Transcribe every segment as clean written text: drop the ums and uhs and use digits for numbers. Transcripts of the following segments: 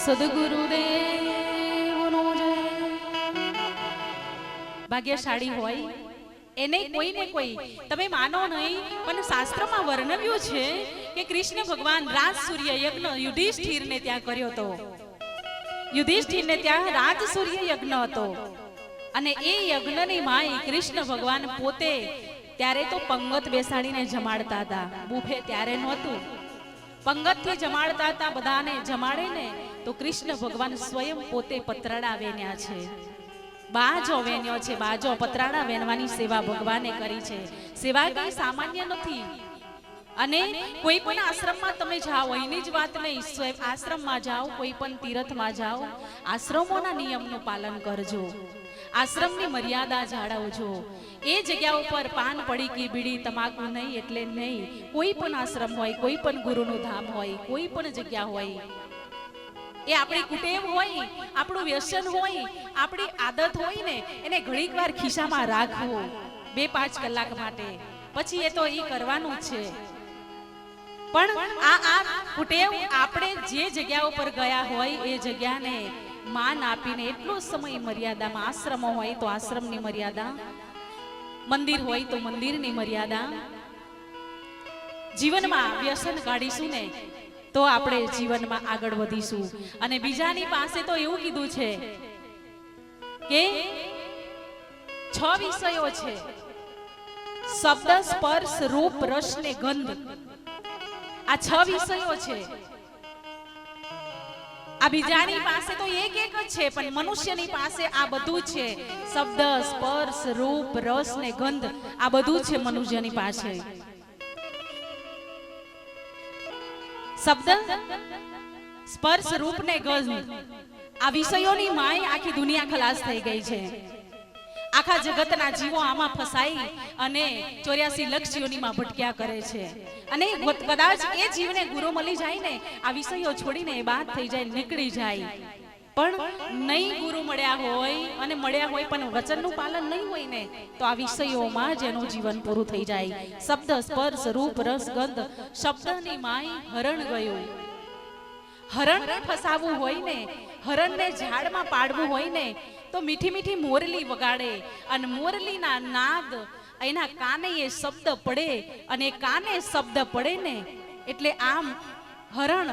સદગુરુદેવનો જય। ભાગ્યશાળી હોય એને કોઈ ને કોઈ તમે માનો નહીં, પણ શાસ્ત્રમાં વર્ણવ્યું છે કે કૃષ્ણ ભગવાન રાજ સૂર્ય યજ્ઞ યુધિષ્ઠિરને ત્યાં કર્યો હતો। યુધિષ્ઠિરને ત્યાં રાજ સૂર્ય યજ્ઞ હતો અને એ યજ્ઞની માય કૃષ્ણ ભગવાન પોતે ત્યારે તો પંગત બેસાડીને જમાડતા હતા। બુફે ત્યારે નહોતું, પંગતથી જમાડતા હતા। બધાને જમાડે ને તો કૃષ્ણ ભગવાન સ્વયં પોતે પતરાડા વેન્યા છે, બાજો વેન્યો છે। બાજો પતરાડા વેનવાની સેવા ભગવાને કરી છે। સેવા કઈ સામાન્ય નથી। અને કોઈ પણ આશ્રમમાં તમે જાઓ, એની જ વાત નહીં, આશ્રમમાં જાઓ, કોઈ પણ તીર્થમાં જાઓ, આશ્રમોના નિયમનું પાલન કરજો, આશ્રમની મર્યાદા જાળવજો। એ જગ્યા ઉપર પાન પડીકી બીડી તમાકુ નહીં એટલે નહીં। કોઈ પણ આશ્રમ હોય, કોઈ પણ ગુરુનું ધામ હોય, કોઈ પણ જગ્યા હોય, એ આપણી કુટેવ હોય, આપણું વ્યસન હોય, આપણી આદત હોય ને, એને ઘડીક વાર ખિસ્સામાં રાખવું 2-5 કલાક માટે, પછી એ તો ઈ કરવાનું જ છે। પણ આ કુટેવ આપણે જે જગ્યા ઉપર ગયા હોય એ જગ્યાને માન આપીને એટલો સમય મર્યાદામાં, આશ્રમો હોય તો આશ્રમની મર્યાદા, મંદિર હોય તો મંદિરની મર્યાદા, જીવનમાં વ્યસન કાઢીશું ને તો આપણે જીવનમાં આગળ વધીશું। અને બીજાની પાસે તો એવું કીધું છે કે 6 વિષયો છે, શબ્દ, સ્પર્શ, રૂપ, રસ ને ગંધ। આ 6 વિષયો છે। આ બીજાની પાસે તો એક જ છે, પણ મનુષ્યની પાસે આ બધું છે। શબ્દ, સ્પર્શ, રૂપ, રસ ને ગંધ, આ બધું છે મનુષ્યની પાસે। શબ્દ, સ્પર્શ, રૂપ ને ગંધ, આ વિષયોની માય આખી દુનિયા ખલાસ થઈ ગઈ છે। આખા જગતના જીવો આમાં ફસાઈ અને 84 લાખ યોનીમાં ભટક્યા કરે છે। અને કદાચ એ જીવને ગુરુ મળી જાય ને, આ વિષયો છોડીને એ બાદ થઈ જાય, નીકળી જાય, પણ નહીં ગુરુ મળ્યા હોય અને મળ્યા હોય પણ વચનનું પાલન નહીં હોય ને, તો આ વિષયોમાં જ એનું જીવન પૂરું થઈ જાય। શબ્દ, સ્પર્શ, રૂપ, રસ, ગંધ, શબ્દની માય હરણ ગયું। હરણને ફસાવવું હોય ને, હરણને ઝાડમાં પાડવું હોય ને, તો મીઠી મીઠી મોરલી વગાડે, અને મોરલીના નાદ એના કાને એ શબ્દ પડે, અને કાને શબ્દ પડે ને એટલે આમ હરણ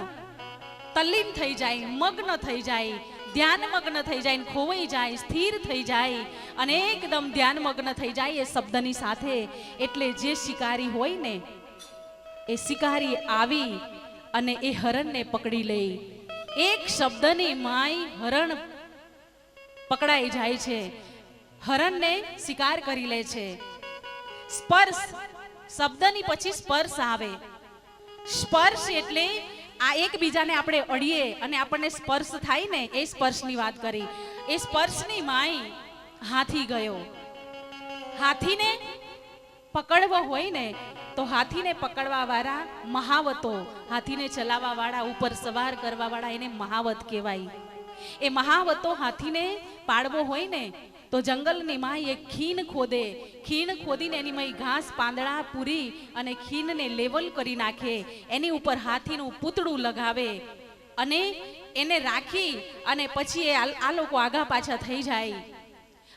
તલ્લીન થઈ જાય, મગ્ન થઈ જાય, ધ્યાનમગ્ન થઈ જાય, ખોવાઈ જાય, સ્થિર થઈ જાય, અને એકદમ ધ્યાનમગ્ન થઈ જાય એ શબ્દની સાથે। એટલે જે શિકારી હોય ને, એ શિકારી આવી અને એ હરણને પકડી લે। એક શબ્દની માય હરણ પકડાઈ જાય છે, હરણને શિકાર કરી લે છે। સ્પર્શ, શબ્દની પછી સ્પર્શ આવે। સ્પર્શ એટલે આ એકબીજાને આપણે અડીએ અને આપણને સ્પર્શ થાય ને, એ સ્પર્શની વાત કરી। એ સ્પર્શની માય હાથી ગયો। હાથીને પકડવો હોય ને તો હાથીને પકડવા વાળા મહાવતો, હાથીને ચલાવવા વાળા, ઉપર સવાર કરવા વાળા, એને મહાવત કહેવાય। એ મહાવતો હાથીને પાડવો હોય ને તો જંગલની માય એક ખીણ ખોદે, ખીણ ખોદીને એની માય ઘાસ પાંદડા પૂરી અને ખીણને લેવલ કરી નાખે, એની ઉપર હાથીનું પૂતળું લગાવે અને એને રાખી અને પછી આ લોકો આગા પાછા થઈ જાય।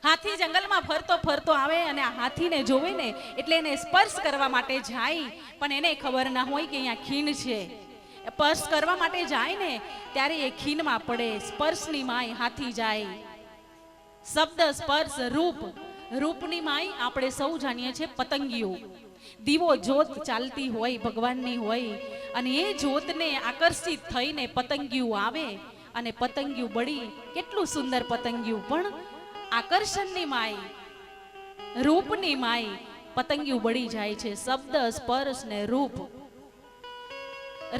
હાથી જંગલમાં ફરતો ફરતો આવે અને આ હાથીને જોવે ને એટલે એને સ્પર્શ કરવા માટે જાય, પણ એને ખબર ના હોય કે અહીંયા ખીણ છે। સ્પર્શ કરવા માટે જાય ને ત્યારે એ ખીણમાં પડે। સ્પર્શની માય હાથી જાય। શબ્દ, સ્પર્શ, રૂપ, રૂપની માય આપણે સૌ જાણીએ છીએ પતંગિયું। દીવો જોત ચાલતી હોય ભગવાનની હોય, અને એ જોતને આકર્ષિત થઈને પતંગિયું આવે અને પતંગિયું બળી, કેટલું સુંદર પતંગિયું, પણ આકર્ષણની માય, રૂપની માય પતંગિયું બળી જાય છે। શબ્દ, સ્પર્શ ને રૂપ।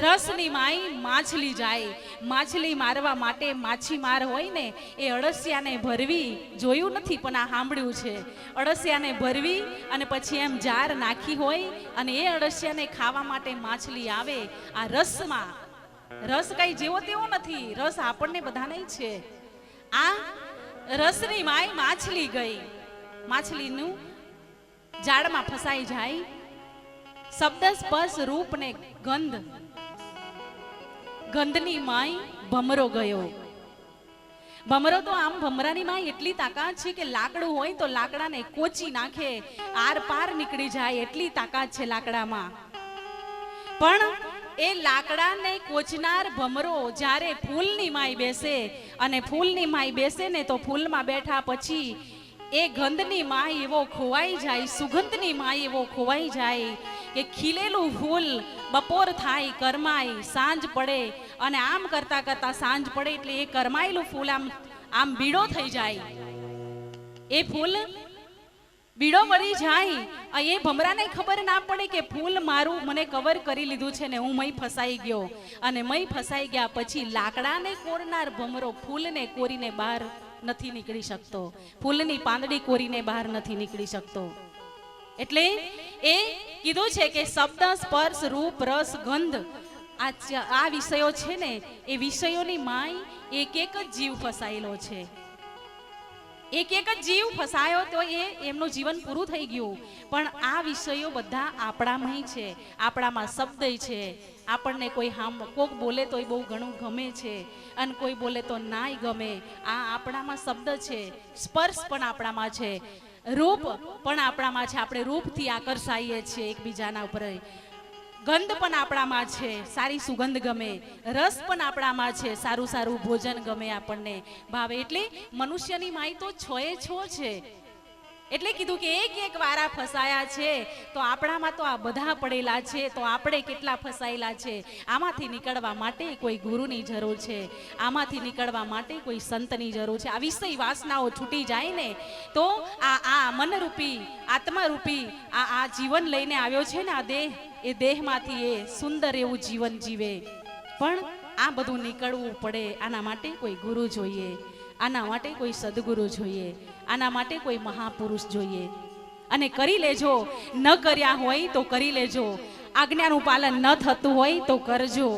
રસની માય માછલી જાય। માછલી મારવા માટે માછીમાર હોય ને એ અળસિયાને ભરવી, જોયું નથી પણ આ સાંભળ્યું છે, અળસિયાને ભરવી અને પછી એમ જાર નાખી હોય અને એ અળસિયાને ખાવા માટે માછલી આવે। આ રસમાં, રસ કઈ જેવો તેવો નથી, રસ આપણને બધાને છે। આ રસની માય માછલી ગઈ, માછલીનું જાળમાં ફસાઈ જાય। શબ્દ, સ્પર્શ, રૂપ ને ગંધ, ગંધની માય ભમરો ગયો. ભમરો તો આમ ભમરાની માં એટલી તાકાત છે કે લાકડું હોય તો લાકડાને કોચી નાખે, આર પાર નીકળી જાય એટલી તાકાત છે લાકડામાં. પણ એ લાકડાને કોચનાર ભમરો જ્યારે ફૂલની માય બેસે અને ફૂલની માય બેસે ને તો ફૂલમાં બેઠા પછી એ ગંધની માય એવો ખોવાઈ જાય, સુગંધની માય એવો ખોવાઈ જાય કે ખીલેલું ફૂલ બપોર થાય કરમાય, સાંજ પડે અને આમ કરતા કરતા સાંજ પડે એટલે એ કરમાયેલું ફૂલ આમ બીડો થઈ જાય. એ ફૂલ બીડો મરી જાય. એ ભમરાને ખબર ના પડે કે ફૂલ મારું મને કવર કરી લીધું છે ને હું મય ફસાઈ ગયો. અને મય ફસાઈ ગયા પછી લાકડાને કોરનાર ભમરો ફૂલને કોરીને બહાર નથી નીકળી શકતો, ફૂલની પાંદડી કોરીને બહાર નથી નીકળી શકતો. એટલે એ કીધું છે કે શબ્દ, સ્પર્શ, રૂપ, રસ, ગંધ આ વિષયો છે ને એ વિષયોની માય એક એક જ જીવ ફસાયેલો છે. એક એક જ જીવ ફસાયો તો એમનું જીવન પૂરું થઈ ગયું. પણ આ વિષયો બધા આપણામાં છે, આપણામાં શબ્દ છે. આપણને કોઈ કોક બોલે તો બહુ ઘણું ગમે છે અને કોઈ બોલે તો નાય ગમે. આ આપણામાં શબ્દ છે. સ્પર્શ પણ આપણામાં છે, રૂપ પણ આપણામાં છે, આપણે રૂપથી આકર્ષાઈએ છીએ એકબીજાના ઉપર. ગંધ પણ આપણામાં છે, સારી સુગંધ ગમે. રસ પણ આપણામાં છે, સારું સારું ભોજન ગમે, આપણને ભાવે. એટલે મનુષ્યની માય તો છએ છો છે. એટલે કીધું કે એક એક વારા ફસાયા છે તો આપણામાં તો આ બધા પડેલા છે. તો આપણે કેટલા ફસાયેલા છે. આમાંથી નીકળવા માટે કોઈ ગુરુની જરૂર છે, આમાંથી નીકળવા માટે કોઈ સંતની જરૂર છે. આ વિષય વાસનાઓ છૂટી જાય ને તો આ મનરૂપી આત્મારૂપી આ જીવન લઈને આવ્યો છે ને આ દેહ, એ દેહમાંથી એ સુંદર એવું જીવન જીવે. પણ આ બધું નીકળવું પડે. આના માટે કોઈ ગુરુ જોઈએ, આના માટે કોઈ સદગુરુ જોઈએ, આના માટે કોઈ મહાપુરુષ જોઈએ. અને કરી લેજો, ન કર્યા હોય તો કરી લેજો. આજ્ઞાનું પાલન ન થતું હોય તો કરજો,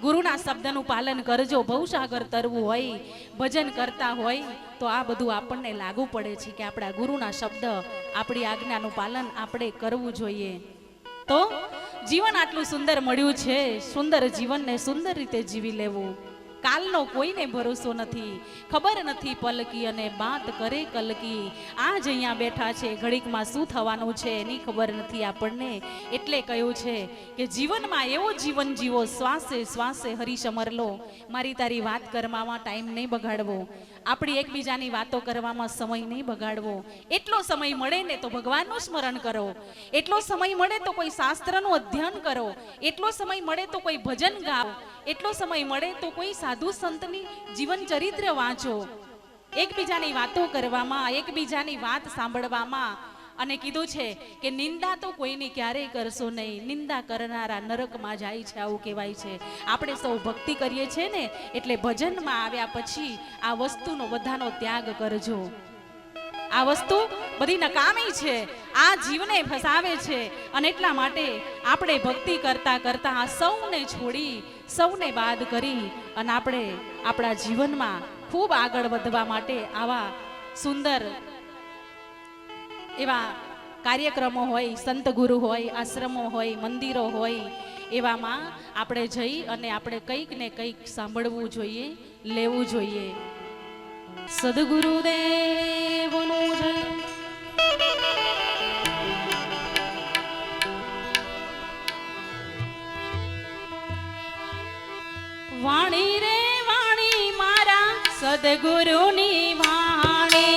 ગુરુના શબ્દનું પાલન કરજો. ભવસાગર તરવું હોય, ભજન કરતા હોય તો આ બધું આપણને લાગુ પડે છે કે આપણા ગુરુના શબ્દ, આપણી આજ્ઞાનું પાલન આપણે કરવું જોઈએ. તો જીવન આટલું સુંદર મળ્યું છે, સુંદર જીવનને સુંદર રીતે જીવી લેવું. કાલનો કોઈને ભરોસો નથી, ખબર નથી પલકી અને બાત કરે કલકી. આજ અહીંયા બેઠા છે, ઘડીકમાં શું થવાનું છે એની ખબર નથી આપણને. એટલે કહ્યું છે કે જીવનમાં એવો જીવન જીવો, શ્વાસે શ્વાસે હરીશ અમર લો. મારી તારી વાત કરવામાં ટાઈમ નહીં બગાડવો, આપણી એકબીજાની વાતો કરવામાં સમય નહીં બગાડવો. એટલો સમય મળે ને તો ભગવાનનું સ્મરણ કરો, એટલો સમય મળે તો કોઈ શાસ્ત્રનું અધ્યયન કરો, એટલો સમય મળે તો કોઈ ભજન ગાઓ, એટલો સમય મળે તો કોઈ સાધુ સંતની જીવન ચરિત્ર વાંચો. એકબીજાની વાતો કરવામાં, એકબીજાની વાત સાંભળવામાં. અને કીધું છે કે નિંદા તો કોઈની ક્યારેય કરશો નહીં, નિંદા કરનારા નરકમાં જાય છે, આવું કહેવાય છે. આપણે સૌ ભક્તિ કરીએ છીએ ને એટલે ભજનમાં આવ્યા પછી આ વસ્તુનો બધાનો ત્યાગ કરજો. આ વસ્તુ બધી નકામી છે, આ જીવને ફસાવે છે. અને એટલા માટે આપણે ભક્તિ કરતા કરતા આ સૌને છોડી, સૌને બાદ કરી અને આપણે આપણા જીવનમાં ખૂબ આગળ વધવા માટે આવા સુંદર એવા કાર્યક્રમો હોય, સંત ગુરુ હોય, આશ્રમો હોય, મંદિરો હોય, એવામાં આપણે જઈ અને આપણે કંઈક ને કંઈક સાંભળવું જોઈએ, લેવું જોઈએ. સદગુરુદેવનું જય. વાણી રે વાણી મારા સદગુરુની વાણી.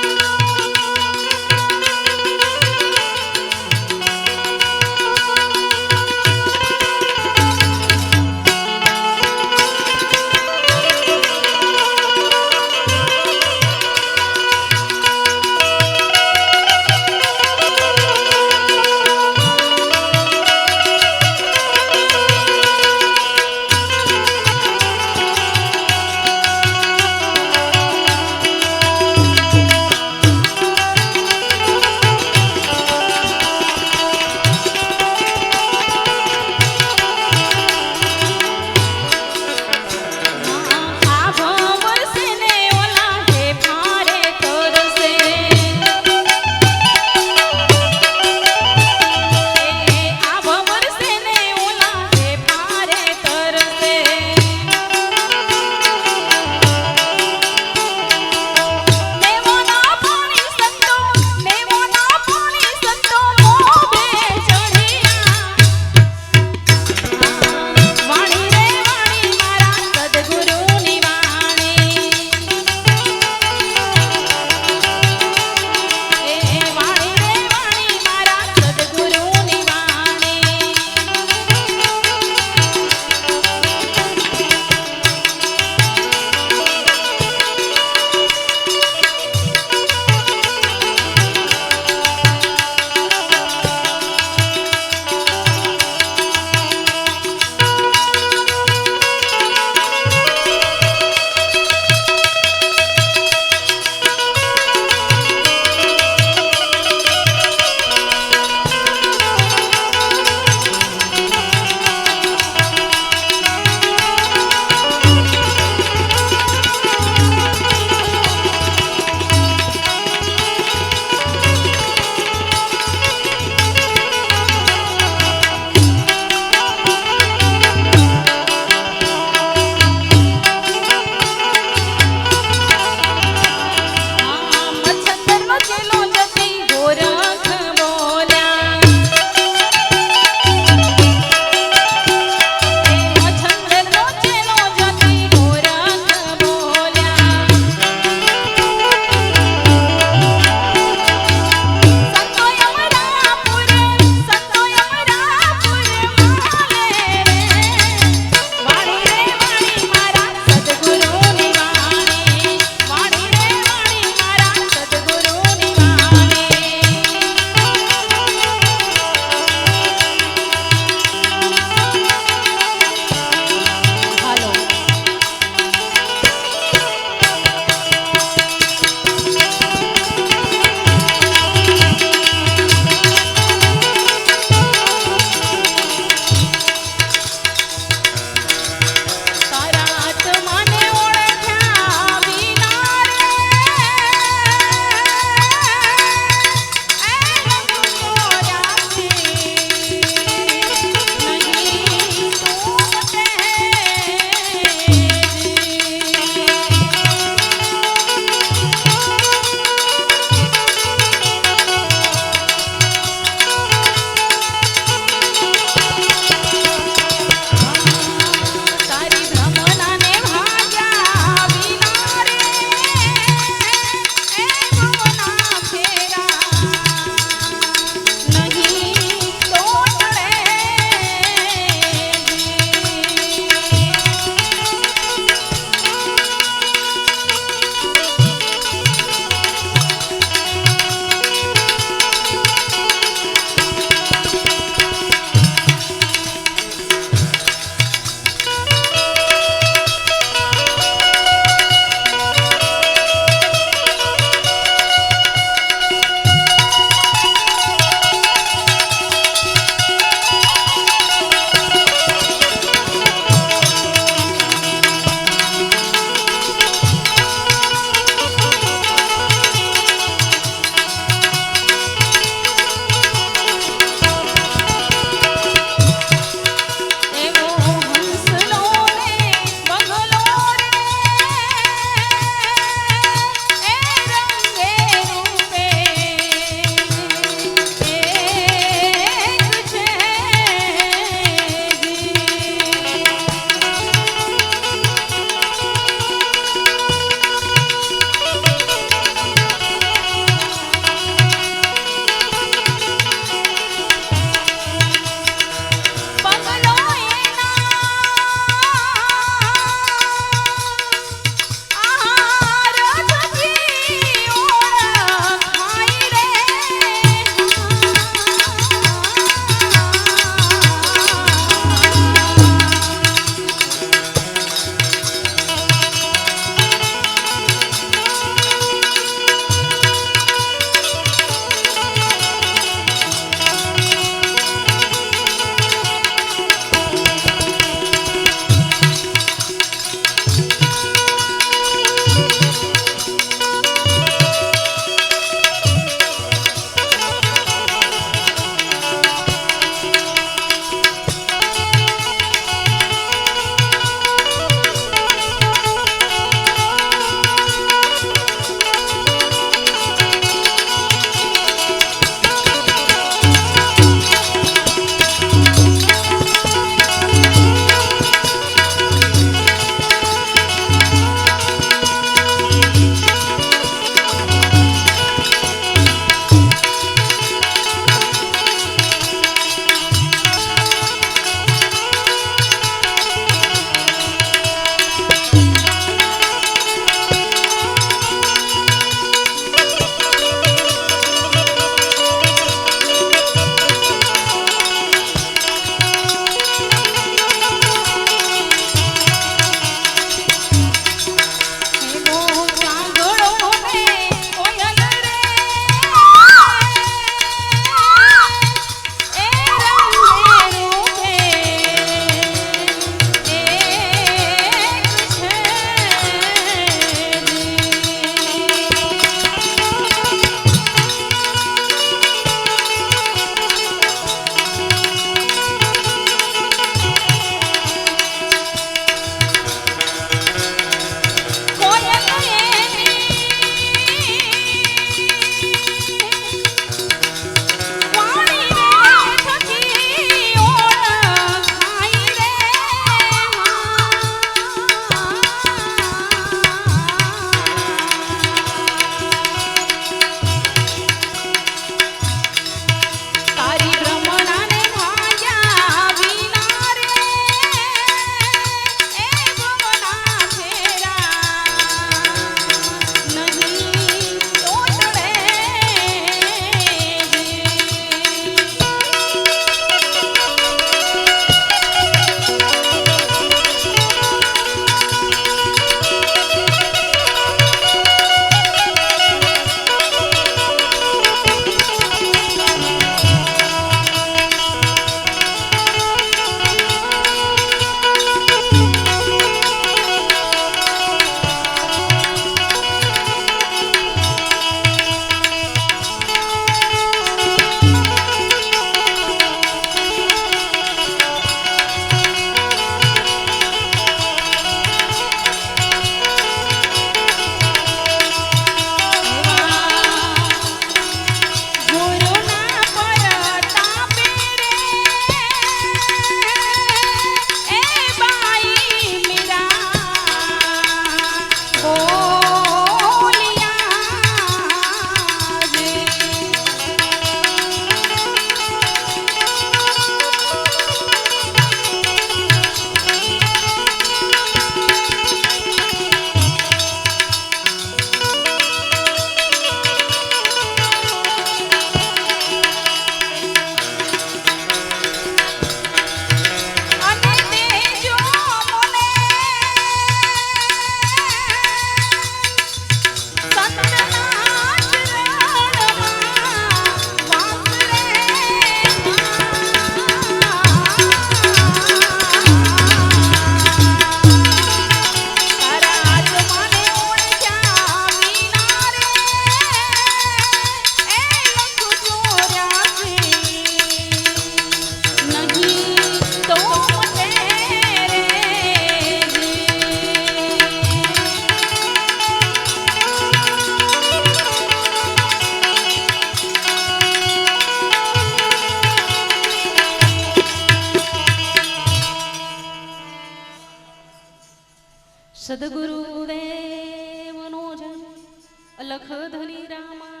રામા